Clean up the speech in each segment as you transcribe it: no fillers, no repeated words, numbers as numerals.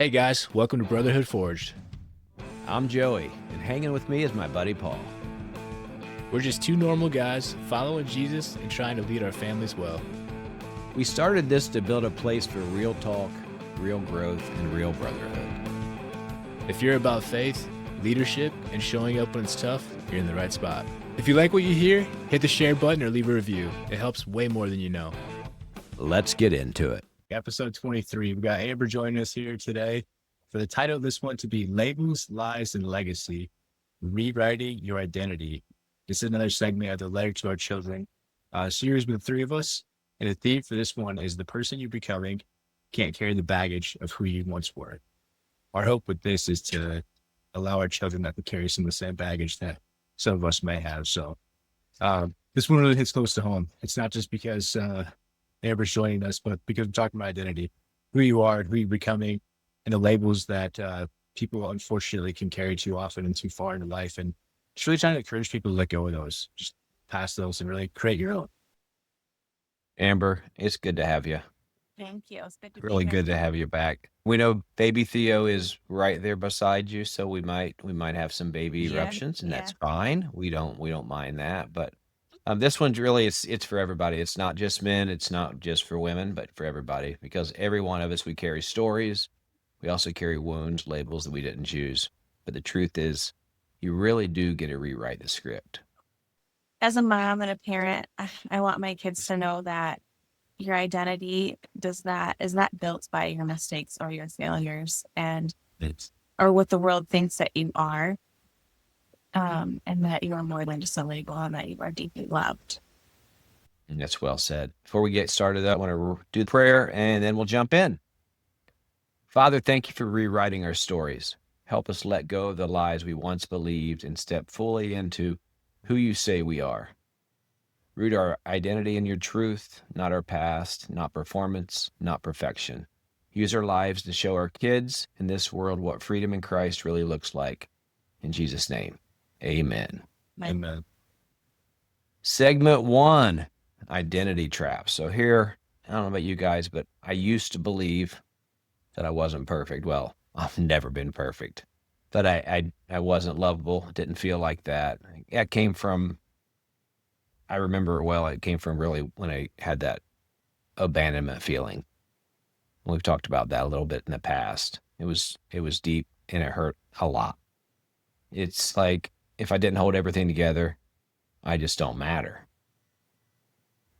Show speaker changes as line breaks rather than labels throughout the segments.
Hey guys, welcome to Brotherhood Forged.
I'm Joey, and hanging with me is my buddy Paul.
We're just two normal guys following Jesus and trying to lead our families well.
We started this to build a place for real talk, real growth, and real brotherhood.
If you're about faith, leadership, and showing up when it's tough, you're in the right spot. If you like what you hear, hit the share button or leave a review. It helps way more than you know.
Let's get into it.
Episode 23. We got Amber joining us here today for the title of this one to be Labels, Lies, and Legacy, Rewriting Your Identity. This is another segment of the Letter to Our Children series with the three of us. And the theme for this one is the person you're becoming can't carry the baggage of who you once were. Our hope with this is to allow our children not to carry some of the same baggage that some of us may have. So this one really hits close to home. It's not just because Amber's joining us, but because we're talking about identity, who you are, who you're becoming, and the labels that people unfortunately can carry too often and too far into life. And just really trying to encourage people to let go of those, just pass those and really create your own.
Amber, it's good to have you.
Thank you. It's good to
Really
be here.
good to have you back. We know baby Theo is right there beside you, so we might have some baby
Yeah,
eruptions, and that's
yeah.
fine. We don't mind that, but this one's really it's for everybody. It's not just men, it's not just for women, but for everybody, because every one of us, we carry stories. We also carry wounds, labels that we didn't choose. But the truth is, you really do get to rewrite the script.
As a mom and a parent, I want my kids to know that your identity is not built by your mistakes or your failures or what the world thinks that you are, and that you are more than just a label and that you are deeply loved.
And that's well said. Before we get started, I want to do the prayer, and then we'll jump in. Father, thank you for rewriting our stories. Help us let go of the lies we once believed and step fully into who you say we are. Root our identity in your truth, not our past, not performance, not perfection. Use our lives to show our kids in this world what freedom in Christ really looks like. In Jesus' name, amen.
Amen.
Segment 1, identity traps. So here, I don't know about you guys, but I used to believe that I wasn't perfect. Well, I've never been perfect, but I wasn't lovable. Didn't feel like that. That came from, I remember well, it came from really when I had that abandonment feeling. We've talked about that a little bit in the past. It was deep and it hurt a lot. It's like if I didn't hold everything together, I just don't matter.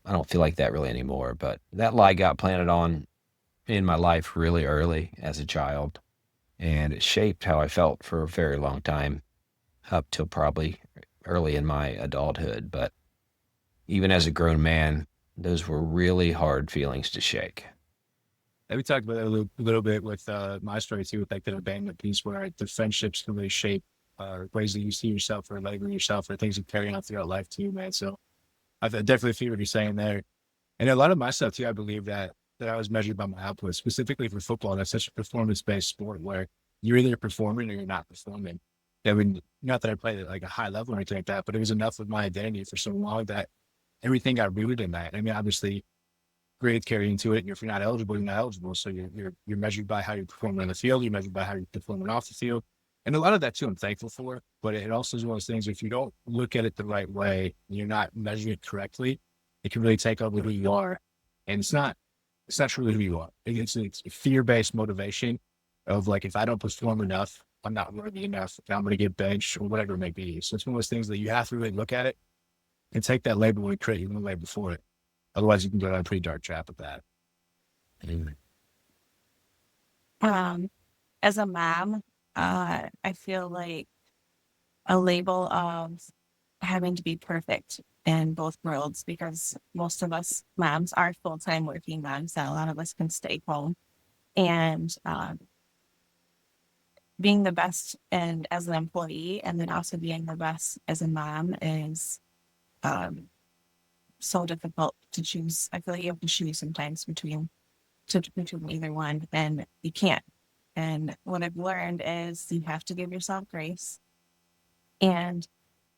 I don't feel like that really anymore, but that lie got planted on in my life really early as a child, and it shaped how I felt for a very long time, up till probably early in my adulthood. But even as a grown man, those were really hard feelings to shake.
And we talked about that a little bit with my story too, with like the abandonment piece, where the friendships can really shape ways that you see yourself or labeling yourself or things you carry on throughout life too, man. So I definitely feel what you're saying there. And a lot of my stuff too, I believe that I was measured by my output, specifically for football. That's such a performance-based sport where you're either performing or you're not performing. I mean, not that I played at like a high level or anything like that, but it was enough with my identity for so long that everything got rooted in that. I mean, obviously, grades carry into it. And if you're not eligible, you're not eligible. So you're measured by how you're performing on the field. You're measured by how you're performing off the field. And a lot of that too, I'm thankful for. But it also is one of those things. If you don't look at it the right way, and you're not measuring it correctly, it can really take over who you are. And it's not truly who you are. It's fear-based motivation of like, if I don't perform enough, I'm not worthy enough. I'm going to get benched or whatever it may be. So it's one of those things that you have to really look at it and take that label and create your own label for it. Otherwise, you can go down a pretty dark trap with that.
As a mom, I feel like a label of having to be perfect in both worlds, because most of us moms are full-time working moms, so a lot of us can stay home. And being the best and as an employee, and then also being the best as a mom is so difficult to choose. I feel like you have to choose sometimes between either one, and you can't. And what I've learned is you have to give yourself grace. And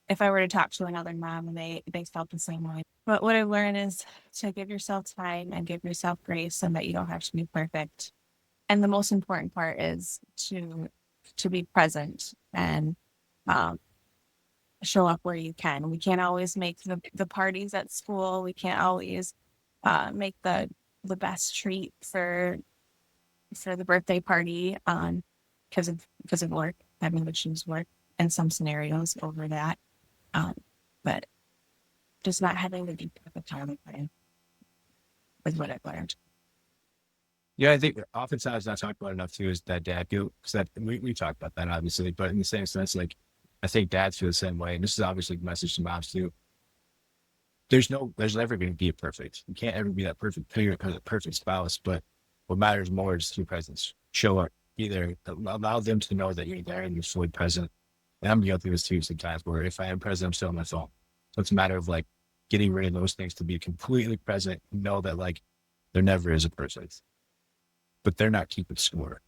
if I were to talk to another mom and they felt the same way, but what I've learned is to give yourself time and give yourself grace, and that you don't have to be perfect. And the most important part is to be present and show up where you can. We can't always make the parties at school. We can't always make the best treat for the birthday party because of work, having to choose work in some scenarios over that. But just not having to be perfect time is what I've learned.
Yeah, I think oftentimes not talked about enough too is that dad guilt, because that we talked about that obviously, but in the same sense, like I think dads feel the same way, and this is obviously a message to moms too. There's never going to be a perfect. You can't ever be that perfect spouse, but what matters more is your presence. Show up, be there, allow them to know that you're there and you're fully present. And I'm guilty of this too sometimes, where if I am present, I'm still on my phone. So it's a matter of like getting rid of those things to be completely present, and know that like there never is a perfect, but they're not keeping score.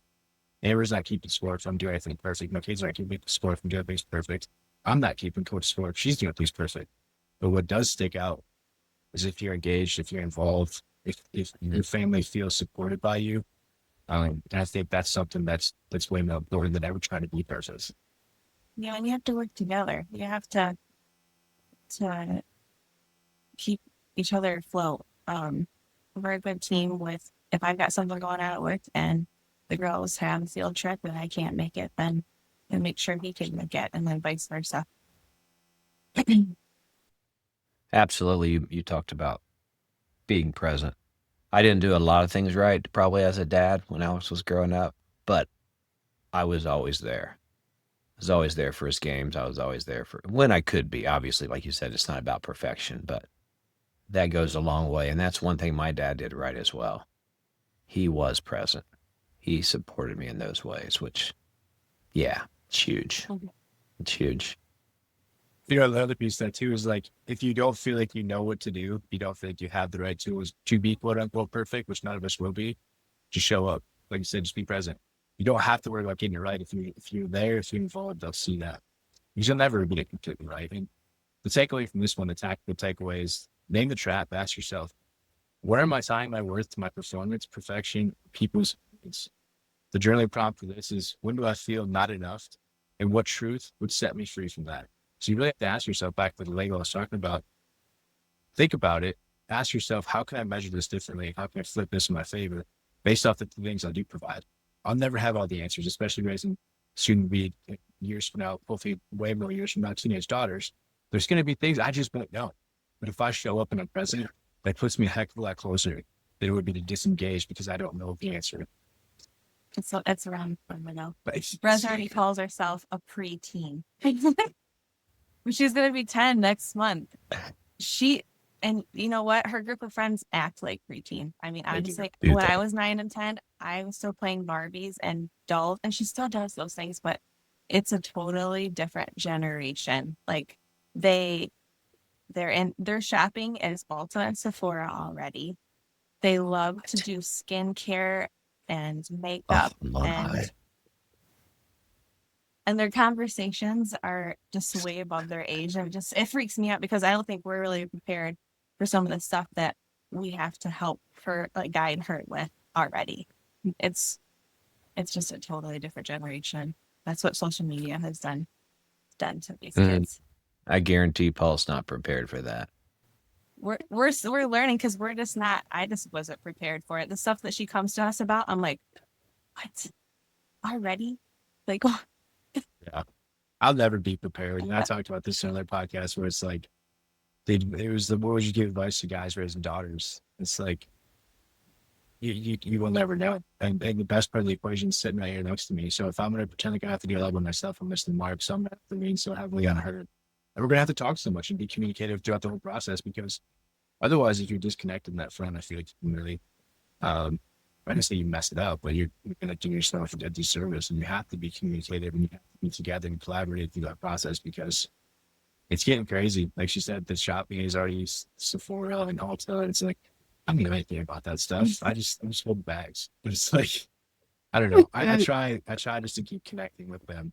Amber's not keeping score if I'm doing anything perfect. My kids aren't keeping score if I'm doing things perfect. I'm not keeping coach score if she's doing things perfect. But what does stick out is if you're engaged, if you're involved, if your family feels supported by you. And I think that's something that's way more important than ever trying to be perfect.
Yeah, and you have to work together. You have to keep each other afloat. We're a good team with, if I've got something going on at work and the girls have a field trip and I can't make it, then I make sure he can make it, and then vice versa.
Absolutely. You talked about being present. I didn't do a lot of things right, probably as a dad when Alex was growing up, but I was always there. I was always there for his games. I was always there for when I could be. Obviously, like you said, it's not about perfection, but that goes a long way. And that's one thing my dad did right as well. He was present. He supported me in those ways, which, yeah, it's huge. It's huge.
The other piece of that too is like, if you don't feel like you know what to do, you don't feel like you have the right tools to be quote unquote perfect, which none of us will be, just show up. Like you said, just be present. You don't have to worry about getting it right. If you're there, if you're involved, they'll see that. You'll never get it completely right. And the takeaway from this one, the tactical takeaway is name the trap, ask yourself, where am I tying my worth to my performance, perfection, people's needs? The journaling prompt for this is, when do I feel not enough? And what truth would set me free from that? So you really have to ask yourself, back to the Lego I was talking about, think about it, ask yourself, how can I measure this differently? How can I flip this in my favor based off the things I do provide? I'll never have all the answers, especially raising soon to be years from now, hopefully way more years from now, teenage daughters. There's going to be things I just won't know. But if I show up and I'm present, that puts me a heck of a lot closer than it would be to disengage because I don't know the answer.
It's around the window.
But
Brez already calls herself a preteen. She's going to be 10 next month. And you know what? Her group of friends act like preteen. I mean, honestly, when I was 9 and 10, I was still playing Barbies and dolls, and she still does those things, but it's a totally different generation. Like they're shopping at Ulta and Sephora already. They love to do skincare and makeup, and their conversations are just way above their age. And it freaks me out because I don't think we're really prepared for some of the stuff that we have to help her, like, guide her with already. It's just a totally different generation. That's what social media has done to these kids.
I guarantee Paul's not prepared for that.
We're learning because we're just not. I just wasn't prepared for it. The stuff that she comes to us about, I'm like, what? Already? Like,
yeah, I'll never be prepared. And I talked about this in another podcast where it's like, what would you give advice to guys raising daughters? It's like, you will never know. And the best part of the equation is sitting right here next to me. So if I'm going to pretend like I have to deal with that with myself, I'm missing the mark. So I'm going to have to lean so heavily on her. And we're going to have to talk so much and be communicative throughout the whole process, because otherwise, if you're disconnected in that front, I feel like you can really, I don't say you messed it up, but you're going to do yourself a disservice, and you have to be communicative and you have to be together and collaborate through that process, because it's getting crazy. Like she said, the shopping is already Sephora and Ulta, and it's like, I don't know anything about that stuff. I just hold bags. But it's like, I don't know. I try just to keep connecting with them.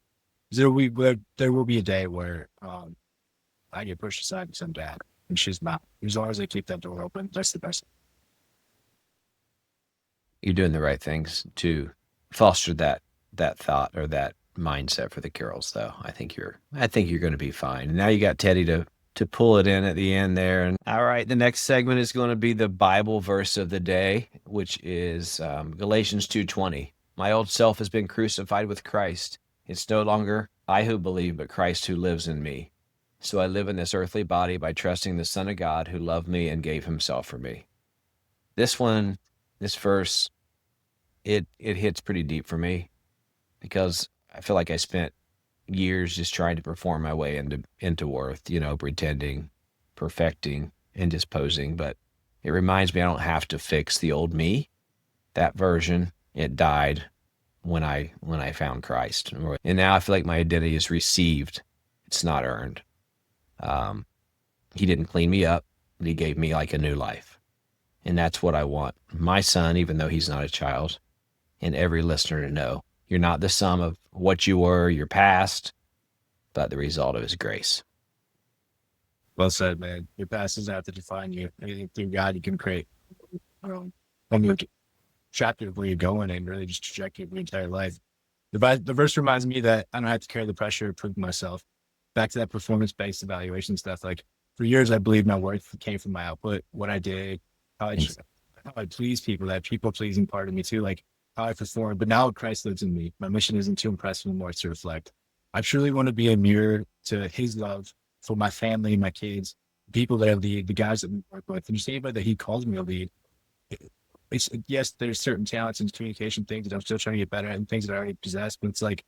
There will be a day where I get pushed aside because I'm bad, and she's not. As long as I keep that door open, that's the best.
You're doing the right things to fostered that thought or that mindset for the girls, though. I think you're going to be fine. And now you got Teddy to pull it in at the end there. And all right, the next segment is going to be the Bible verse of the day, which is Galatians 2:20. My old self has been crucified with Christ. It's no longer I who believe, but Christ who lives in me. So I live in this earthly body by trusting the Son of God who loved me and gave himself for me. This verse, it hits pretty deep for me because I feel like I spent years just trying to perform my way into worth, pretending, perfecting, and just posing. But it reminds me I don't have to fix the old me. That version, it died when I found Christ. And now I feel like my identity is received. It's not earned. He didn't clean me up, but he gave me like a new life. And that's what I want my son, even though he's not a child, and every listener to know. You're not the sum of what you were, your past, but the result of his grace.
Well said, man. Your past doesn't have to define you. Anything through God, you can create a new chapter of where you're going and really just trajectory of your entire life. The verse reminds me that I don't have to carry the pressure of proving myself. Back to that performance-based evaluation stuff. Like for years, I believed my worth came from my output, what I did, how I please people, that people-pleasing part of me too, like how I perform. But now Christ lives in me. My mission isn't to impress anymore, it's to reflect. I truly want to be a mirror to his love for my family, my kids, people that I lead, the guys that we work with, and just anybody that he calls me to lead. Yes, there's certain talents and communication things that I'm still trying to get better at and things that I already possess, but it's like,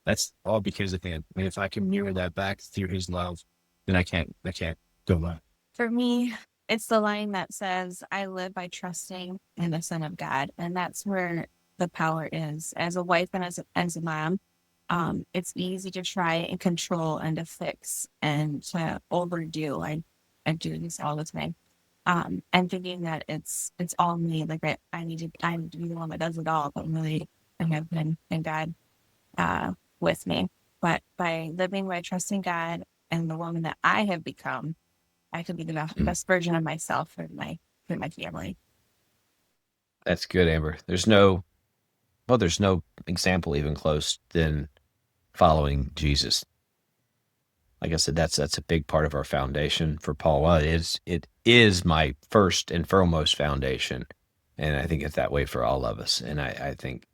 that's all because of him. And if I can mirror that back through his love, then I can't go wrong.
For me, it's the line that says, I live by trusting in the Son of God. And that's where the power is. As a wife and as a mom, it's easy to try and control and to fix and to overdo. I do this all the time. And thinking that it's all me. Like I need to be the one that does it all, but really I have been in God with me. But by living by trusting God and the woman that I have become, I could be the best version of myself for my family.
That's good, Amber. There's no example even close than following Jesus. Like I said, that's a big part of our foundation for Paula. It is my first and foremost foundation. And I think it's that way for all of us. And I think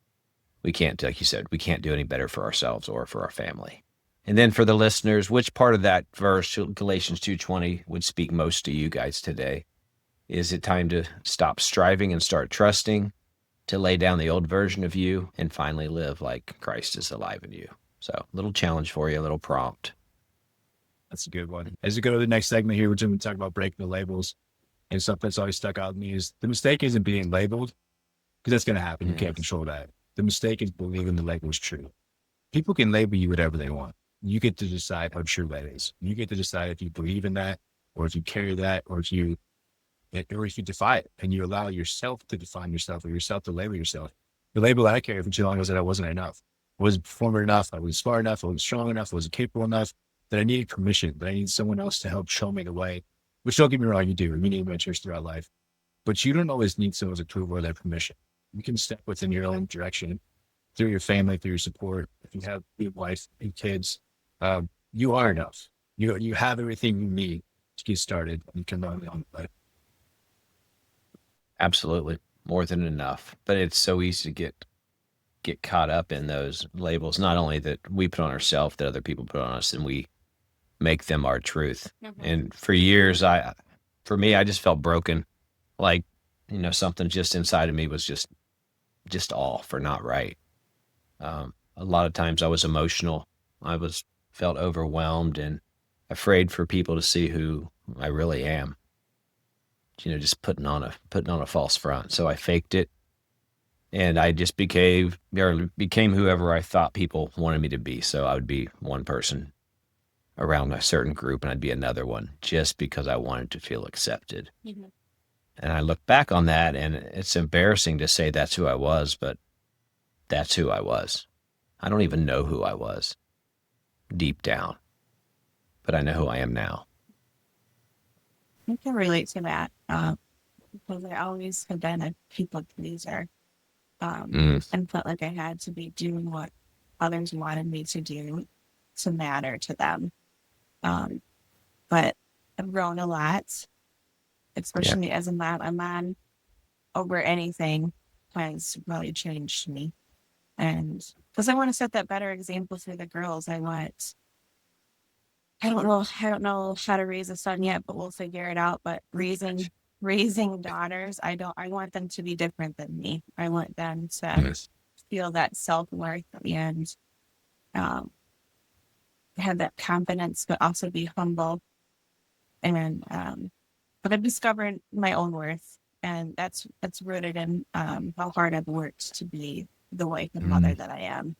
we can't, like you said, we can't do any better for ourselves or for our family. And then for the listeners, which part of that verse, Galatians 2:20, would speak most to you guys today? Is it time to stop striving and start trusting, to lay down the old version of you and finally live like Christ is alive in you? So a little challenge for you, a little prompt.
That's a good one. As we go to the next segment here, we're going to talk about breaking the labels. And stuff that's always stuck out to me is the mistake isn't being labeled, because that's going to happen. You can't control that. The mistake is believing the label is true. People can label you whatever they want. You get to decide how true that is. You get to decide if you believe in that, or if you carry that, or if you defy it and you allow yourself to define yourself or yourself to label yourself. The label I carried for too long was that I wasn't enough. I wasn't performing enough. I wasn't smart enough. I wasn't strong enough. I wasn't capable enough. That I needed permission, that I needed someone else to help show me the way. Which, don't get me wrong, you do. You need mentors throughout life. But you don't always need someone's approval or their permission. You can step within your own direction through your family, through your support. If you have your wife and kids, you are enough. You have everything you need to get started. You can learn on the way.
Absolutely. More than enough. But it's so easy to get caught up in those labels, not only that we put on ourselves, that other people put on us, and we make them our truth. Mm-hmm. And for years, for me, I just felt broken. Like, something just inside of me was just off or not right. A lot of times I was emotional. I felt overwhelmed and afraid for people to see who I really am. Just putting on a false front. So I faked it, and I just became whoever I thought people wanted me to be. So I would be one person around a certain group, and I'd be another one just because I wanted to feel accepted. Mm-hmm. And I look back on that, and it's embarrassing to say that's who I was, but that's who I was. I don't even know who I was deep down, but I know who I am now.
I can relate to that because I always have been a people pleaser. and felt like I had to be doing what others wanted me to do to matter to them. But I've grown a lot, especially as a mom. A mom over anything has really changed me. And because I want to set that better example for the girls, I don't know how to raise a son yet, but we'll figure it out. But raising daughters, I want them to be different than me. I want them to feel that self-worth and um, have that confidence, but also be humble. And but I've discovered my own worth, and that's rooted in how hard I've worked to be the wife and mother that I am.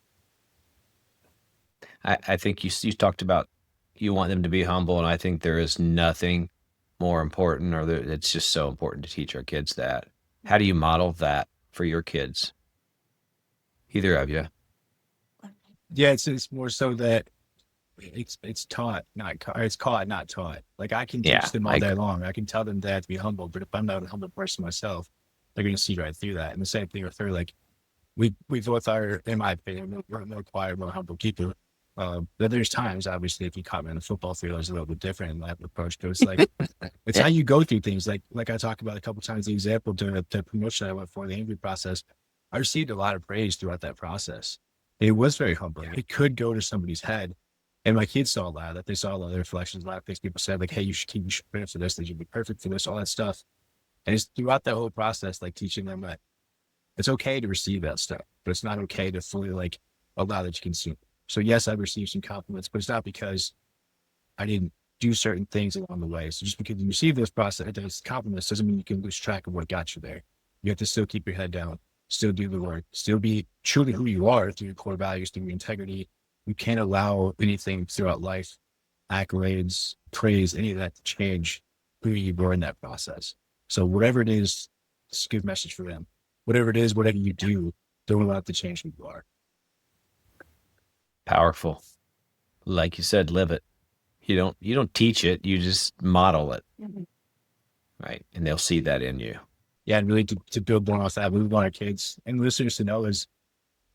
I think you talked about you want them to be humble, and I think there is nothing more important, it's just so important to teach our kids that. How do you model that for your kids? Either of you?
Yeah, it's more so that it's taught, it's caught, not taught. Like I can teach them all day long. I can tell them that to be humble, but if I'm not a humble person myself, they're going to see right through that. And the same thing with her. Like we both are, in my opinion, we're more quiet, more humble people. But there's times, obviously, if you caught me on the football field, it's a little bit different in that approach. But it's like it's how you go through things. Like I talked about a couple of times, the example during the promotion I went for, the interview process, I received a lot of praise throughout that process. It was very humbling. It could go to somebody's head. And my kids saw a lot of that. They saw a lot of the reflections, a lot of things people said, like, hey, you should prepare for this, that you'd be perfect for this, all that stuff. And it's throughout that whole process, like teaching them that it's okay to receive that stuff, but it's not okay to fully like allow that you consume. So yes, I've received some compliments, but it's not because I didn't do certain things along the way. So just because you receive those compliments doesn't mean you can lose track of what got you there. You have to still keep your head down, still do the work, still be truly who you are through your core values, through your integrity. You can't allow anything throughout life, accolades, praise, any of that to change who you were in that process. So whatever it is, it's a good message for them. Whatever it is, whatever you do, don't allow it to change who you are.
Powerful. Like you said, live it. You don't teach it, you just model it. Right. And they'll see that in you.
Yeah, and really to build more off that, we want our kids and listeners to know is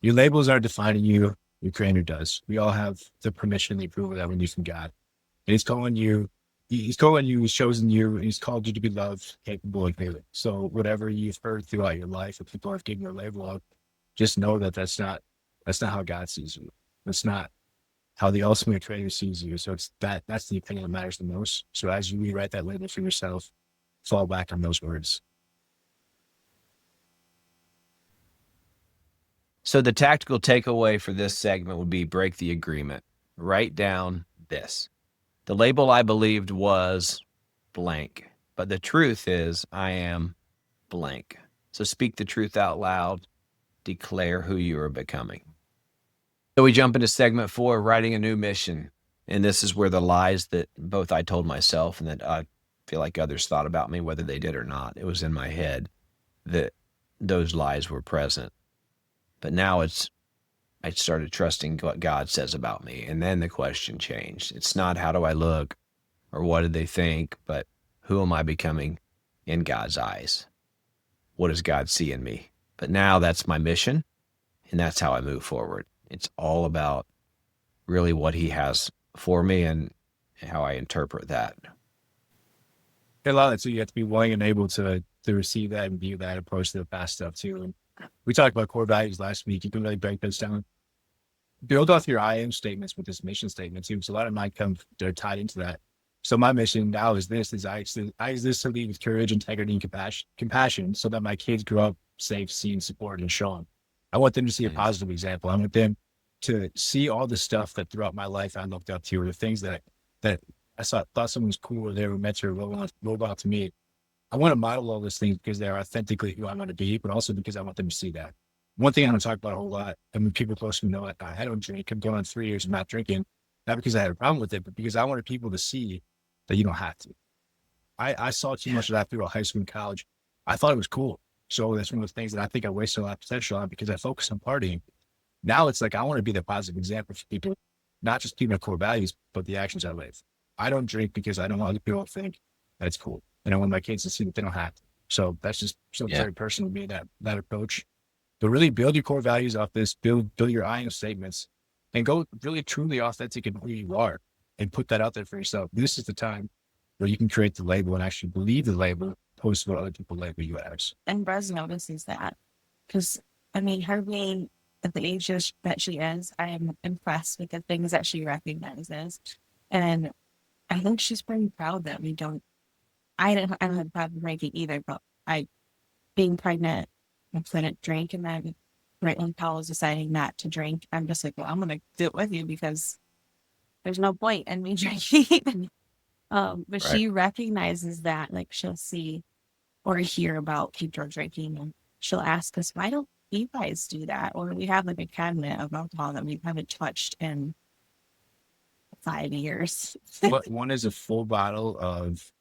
your labels aren't defining you, your creator does. We all have the permission, the approval that we need from God. And he's calling you, he's chosen you, and he's called you to be loved, capable, and failing. So whatever you've heard throughout your life, if people have given you a label of, just know that that's not how God sees you. That's not how the ultimate creator sees you. So that's the opinion that matters the most. So as you rewrite that label for yourself, fall back on those words.
So the tactical takeaway for this segment would be break the agreement. Write down this. The label I believed was blank, but the truth is I am blank. So speak the truth out loud. Declare who you are becoming. So we jump into segment 4, writing a new mission. And this is where the lies that both I told myself and that I feel like others thought about me, whether they did or not, it was in my head that those lies were present. But now I started trusting what God says about me. And then the question changed. It's not how do I look or what did they think, but who am I becoming in God's eyes? What does God see in me? But now that's my mission, and that's how I move forward. It's all about really what he has for me and how I interpret that.
A lot of that, so you have to be willing and able to receive that and view that approach to the past stuff too. And we talked about core values last week. You can really break those down. Build off your I am statements with this mission statement too. So a lot of mine they're tied into that. So my mission now is I exist to lead with courage, integrity, and compassion so that my kids grow up safe, seen, supported, and shown. I want them to see a positive example. I want them to see all the stuff that throughout my life I looked up to, or the things that I thought someone was cool, or they were meant to roll out to me. I want to model all those things because they're authentically who I want to be, but also because I want them to see that. One thing I don't talk about a whole lot, I mean, people close to me know that I don't drink. I'm going on 3 years of not drinking, not because I had a problem with it, but because I wanted people to see that you don't have to. I saw too much of that throughout high school and college. I thought it was cool. So that's one of those things that I think I wasted a lot of potential on because I focused on partying. Now it's like I want to be the positive example for people, not just keeping my core values, but the actions I live. I don't drink because I don't want other people to think that it's cool. And I want my kids to see that they don't have to. So that's just very personal to me, that approach. But really build your core values off this, build your I am statements, and go really truly authentic in who you are and put that out there for yourself. This is the time where you can create the label and actually believe the label, opposed to what other people label you as.
And Brez notices that because, I mean, her being at the age that she is, I am impressed with the things that she recognizes. And I think she's pretty proud that we don't, I don't have a problem drinking either, but being pregnant, I couldn't drink. And then right when Paul was deciding not to drink, I'm just like, well, I'm going to do it with you because there's no point in me drinking. But
Right.
she recognizes that, like she'll see or hear about people drinking and she'll ask us, why don't you guys do that? Or we have like a cabinet of alcohol that we haven't touched in 5 years.
One is a full bottle of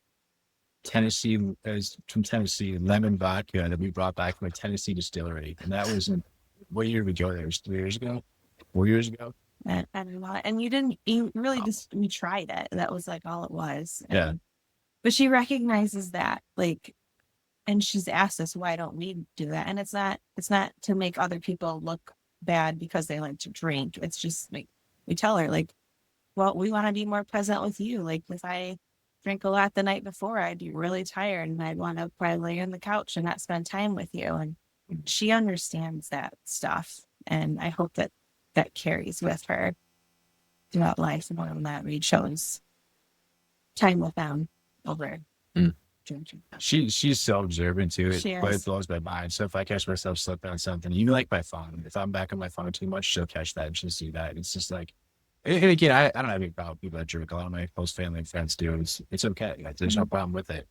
from Tennessee lemon vodka that we brought back from a Tennessee distillery, and that was what year did we go there? It was 3 years ago, 4 years ago.
And a lot. And you really just, we tried it. That was like all it was.
Yeah.
But she recognizes that, like, and she's asked us, why don't we do that? And it's not to make other people look bad because they like to drink. It's just like, we tell her, like, well, we want to be more present with you. Like, if I drink a lot the night before, I'd be really tired and I'd want to probably lay on the couch and not spend time with you. And she understands that stuff. And I hope that carries with her throughout life. And that we chose time with them over drinking.
She's so observant to it,
She
but it
is.
blows my mind. So if I catch myself slipping on something, even like my phone, if I'm back on my phone too much, she'll catch that and she'll see that. It's just like, and again, I don't have any problem with people that drink. A lot of my close family and friends do. It's okay. Like, there's no problem with it.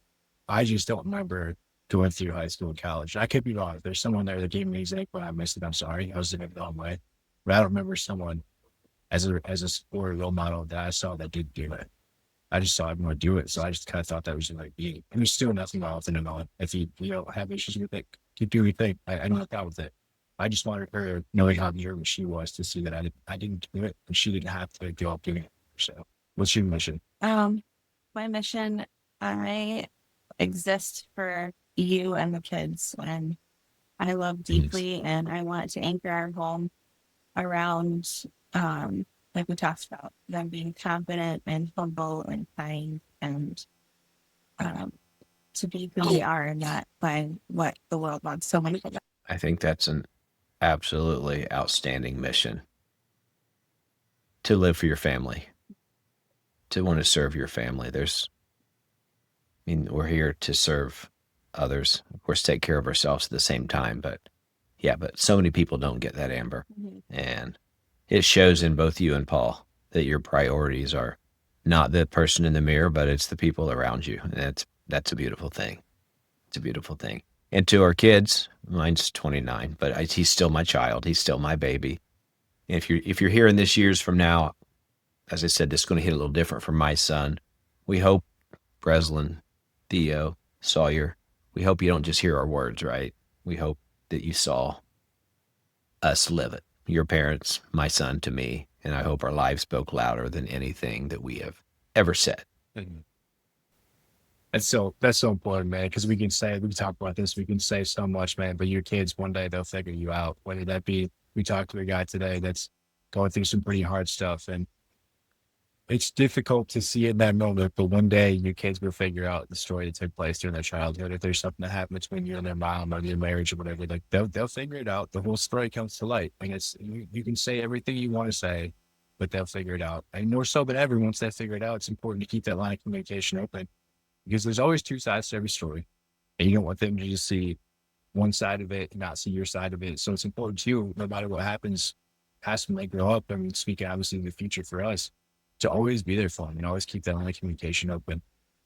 I just don't remember going through high school and college. I could be wrong. If there's someone there that gave me an example, I missed it. I'm sorry. I was in it the wrong way. But I don't remember someone as a sport role model that I saw that did do it. I just saw everyone do it. So I just kind of thought that was like being, and there's still nothing wrong with it at all. If you don't have issues with it, keep doing your thing. I don't have with it. I just wanted her, knowing how nervous she was, to see that I didn't do it and she didn't have to go up doing it. So what's your mission?
My mission, I exist for you and the kids, and I love deeply, and I want to anchor our home around, like we talked about, them being confident and humble and kind, and to be who they are, and not by what the world wants so many of them.
I think that's an absolutely outstanding mission. To live for your family, to want to serve your family. We're here to serve others, of course, take care of ourselves at the same time, but so many people don't get that, Amber. And it shows in both you and Paul that your priorities are not the person in the mirror, but it's the people around you. And that's a beautiful thing. It's a beautiful thing. And to our kids, mine's 29, but he's still my child. He's still my baby. And if you're hearing this years from now, as I said, this is going to hit a little different for my son. We hope, Breslin, Theo, Sawyer, we hope you don't just hear our words, right? We hope that you saw us live it. Your parents, my son to me, and I hope our lives spoke louder than anything that we have ever said.
That's so important, man, because we can talk about this, we can say so much, man, but your kids, one day they'll figure you out. Whether that be, we talked to a guy today that's going through some pretty hard stuff, and it's difficult to see it in that moment, but one day your kids will figure out the story that took place during their childhood. If there's something that happened between you and their mom or your marriage or whatever, like they'll figure it out. The whole story comes to light. I mean, you can say everything you want to say, but they'll figure it out. And more so than ever, once they figure it out, it's important to keep that line of communication open, because there's always two sides to every story, and you don't want them to just see one side of it and not see your side of it. So it's important too, no matter what happens past when they grow up. I mean, speaking obviously of the future for us, to always be there for them and always keep that line of communication open.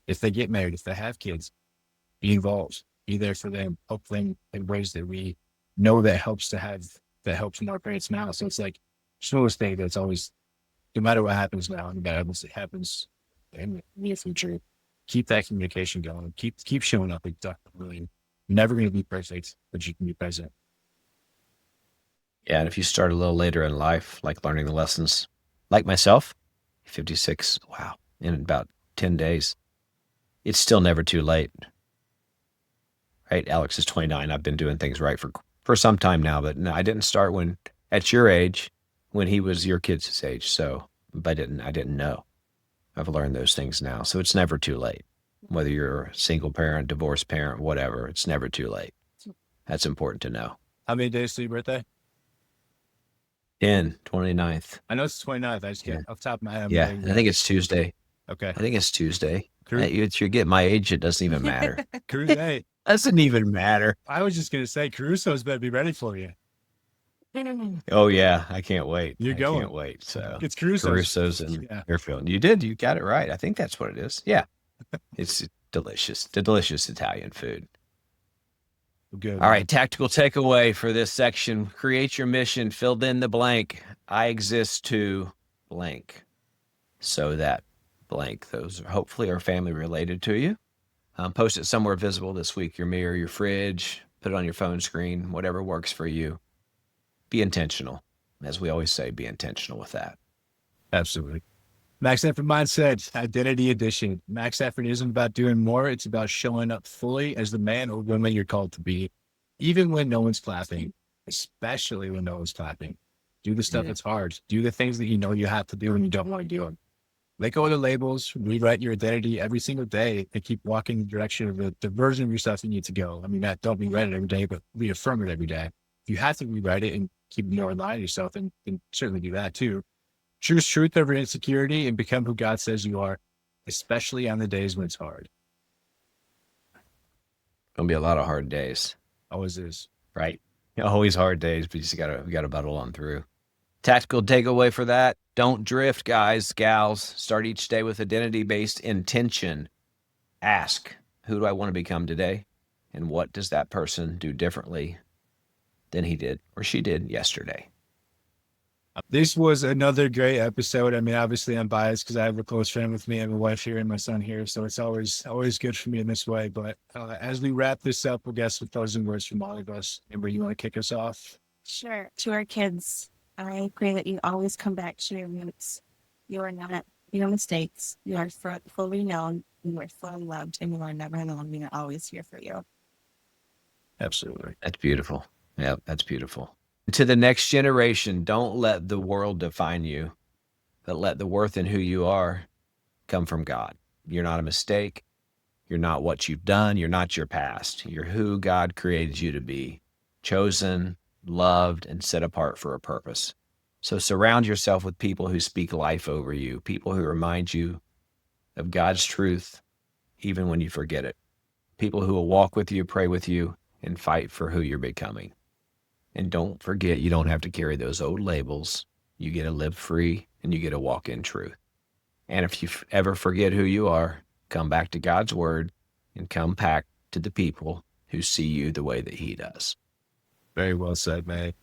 If they get married, if they have kids, be involved, be there for them, help them in ways that we know that helps in our parents now. So it's like, just one of those things that's always, no matter what happens now, and that obviously happens in the near future, keep that communication going. Keep showing up. Like, really, never going to be perfect, but you can be present.
Yeah, and if you start a little later in life, like learning the lessons, like myself, 56, wow, in about 10 days, it's still never too late. Right? Alex is 29. I've been doing things right for for some time now, but no, I didn't start when at your age, when he was your kid's age. So, but I didn't know. I've learned those things now. So it's never too late. Whether you're a single parent, divorced parent, whatever, it's never too late. That's important to know.
How many days to your birthday?
29th.
I know it's the 29th. I just
Yeah.
get off the top of my head.
Yeah, I think it's Tuesday.
Okay.
I think it's Tuesday.
Cru-
You get my age, it doesn't even matter.
Hey,
Doesn't even matter.
I was just going to say, Caruso's better be ready for you.
Oh yeah, I can't wait.
You're
I
going.
can't wait. So
It's Caruso's.
and
Yeah.
Fairfield. You did. You got it right. I think that's what it is. Yeah. It's delicious. Delicious Italian food.
Good.
All right. Tactical takeaway for this section. Create your mission. Fill in the blank. I exist to blank. So that blank. Those hopefully are family related to you. Post it somewhere visible this week. Your mirror, your fridge. Put it on your phone screen. Whatever works for you. Be intentional. As we always say, be intentional with that.
Absolutely. Max Effort Mindset, Identity Edition. Max Effort isn't about doing more. It's about showing up fully as the man or woman you're called to be, even when no one's clapping, especially when no one's clapping. Do the stuff that's hard. Do the things that you know you have to do and you don't want to do them. Let go of the labels, rewrite your identity every single day, and keep walking in the direction of the version of yourself you need to go. I mean, don't rewrite it every day, but reaffirm it every day. If you have to rewrite it and keep more in line with yourself, then certainly do that too. Choose truth over insecurity and become who God says you are, especially on the days when it's hard.
Gonna be a lot of hard days.
Always is.
Right. Always hard days, but we gotta battle on through. Tactical takeaway for that. Don't drift, guys, gals. Start each day with identity-based intention. Ask, who do I want to become today? And what does that person do differently than he did or she did yesterday?
This was another great episode. I mean, obviously I'm biased because I have a close friend with me. I have a wife here and my son here. So it's always good for me in this way. But as we wrap this up, we'll get some closing words from all of us. Amber, you want to kick us off?
Sure. To our kids, I pray that you always come back to your roots. You are not your mistakes. You are fully known. You are fully loved, and you are never alone. We are always here for you.
Absolutely.
That's beautiful. Yeah, that's beautiful. To the next generation, don't let the world define you, but let the worth in who you are come from God. You're not a mistake. You're not what you've done. You're not your past. You're who God created you to be, chosen, loved, and set apart for a purpose. So surround yourself with people who speak life over you, people who remind you of God's truth, even when you forget it, people who will walk with you, pray with you, and fight for who you're becoming. And don't forget, you don't have to carry those old labels. You get to live free and you get to walk in truth. And if you ever forget who you are, come back to God's word and come back to the people who see you the way that he does.
Very well said, man.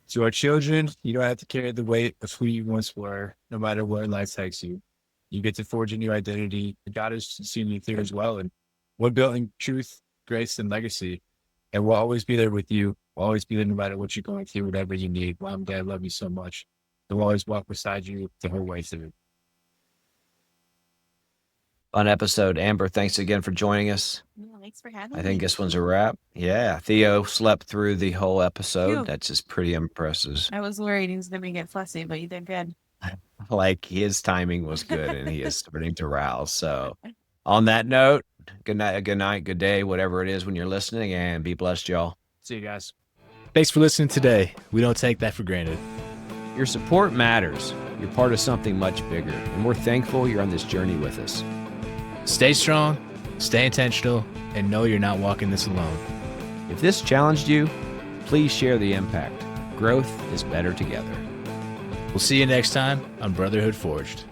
To our children, you don't have to carry the weight of who you once were, no matter where life takes you. You get to forge a new identity. God has seen you through as well. And we're building truth, grace, and legacy. And we'll always be there with you. We'll always be there no matter what you're going through, whatever you need. Mom, Dad, love you so much. We'll always walk beside you the whole way through.
Fun episode. Amber, thanks again for joining us.
Yeah, thanks for having
I
me.
think this one's a wrap. Yeah. Theo slept through the whole episode.
Phew.
That's just pretty impressive.
I was worried he was going to get fussy, but you did good.
Like his timing was good and he is starting to rouse. So on that note, good night, good day, whatever it is when you're listening, and be blessed, y'all.
See you guys. Thanks for listening today. We don't take that for granted.
Your support matters. You're part of something much bigger, and we're thankful you're on this journey with us.
Stay strong, stay intentional, and know you're not walking this alone.
If this challenged you, please share the impact. Growth is better together.
We'll see you next time on Brotherhood Forged.